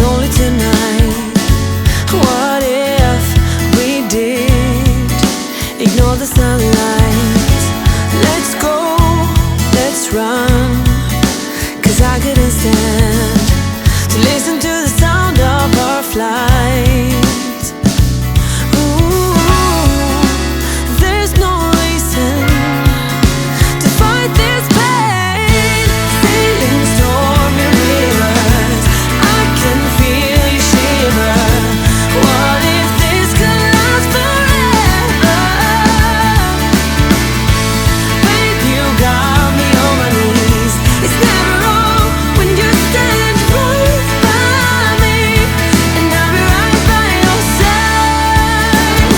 only tonight. What if we did ignore the sunlight? Let's go, let's run, 'cause I couldn't stand to listen to the sound of our flight. Ooh, there's no reason to fight this pain. Sailing stormy rivers, I can feel you shiver. What if this could last forever? Babe, you got me on my knees. It's never wrong when you stand right by me, and I'll be right by your side.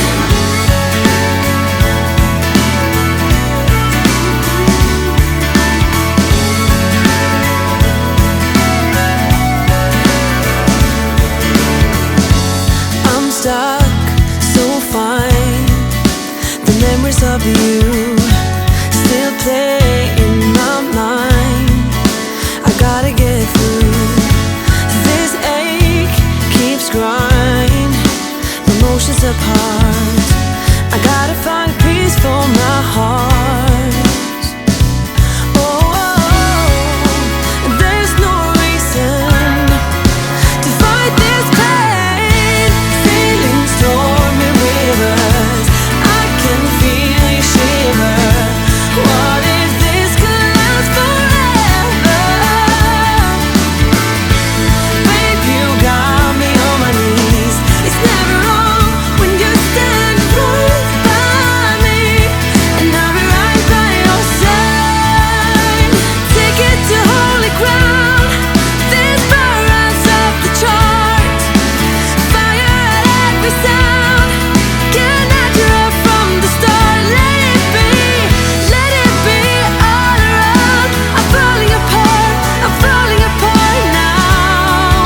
I'm stuck, so fine. The memories of you still play in my mind. I gotta get through this ache, keeps growing, emotions apart. I gotta find peace for my heart. Oh, there's no reason to fight this pain. Sailing stormy rivers, I can feel you shiver. What if this could last forever? Babe, you got me on my knees. It's never wrong when you stand right by me, and I'll be right by your side. Take it to holy ground. This burns off the chart. Fire at every sound. Can't act you up from the start. Let it be all around. I'm falling apart now.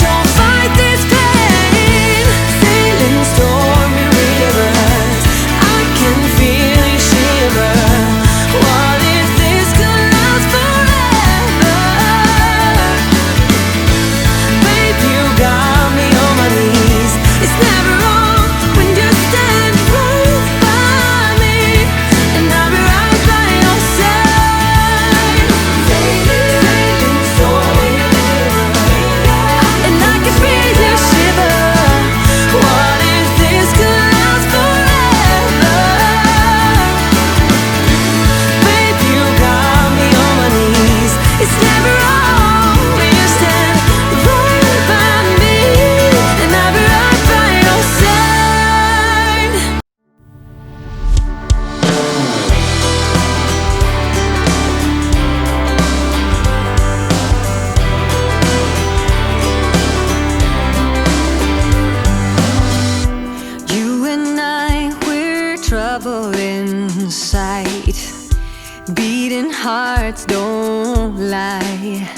Don't fight this pain. Sailing stormy rivers, I can feel you shiver. What if this could last forever? Babe, you got me on my knees. It's never wrong when you stand right by me, and I'll be right by your side. Sailing stormy rivers, and I can feel you shiver. What if this could last forever? Babe, you got me on my knees. It's never wrong when you stand right by me, and I'll be right by your side. You and I, we're trouble inside. Beating hearts don't lie.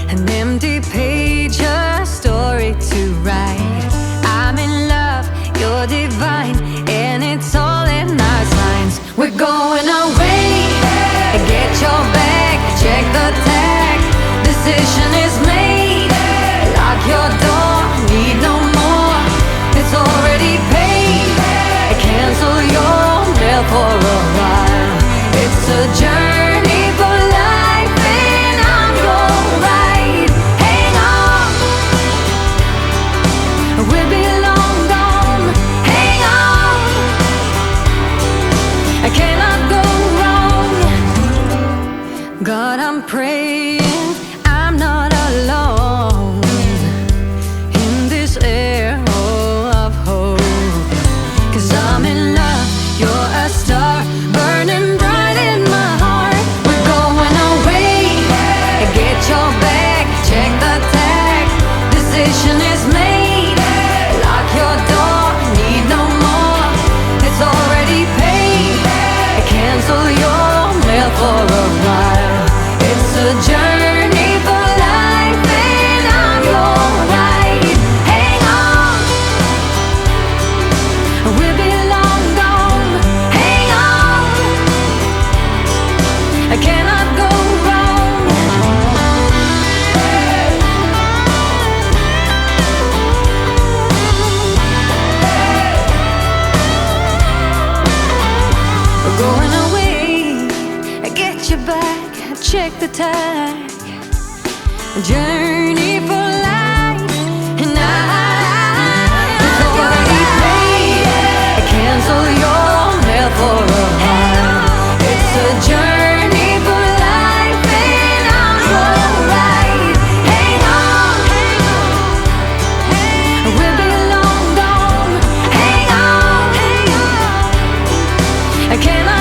An empty page, a story to write. I'm in love, you're divine, and it's all in our signs. We're going away. Get your bag, check the tag. Decision is made. Lock your door, need no more. It's already paid. Cancel your mail for a while. It's a journey for life, and I'm your ride. Hang on, we'll be long gone. Hang on, I cannot go wrong. God, I'm praying I'm not alone in this air of hope. 'Cause I'm in love, you're a star burning bright in my heart. We're going away. Get your bag, check the tag. Decision is made. Lock your door, need no more. It's already paid. Cancel your mail for a while. It's a journey for life, and I'm your ride. Hang on, we'll be long gone. Hang on, I cannot go wrong. attack, a journey for life. And before he played, cancel your mail for a while. It's a journey for life, and I'm alright. Hang on, we'll be long gone. Hang on, can I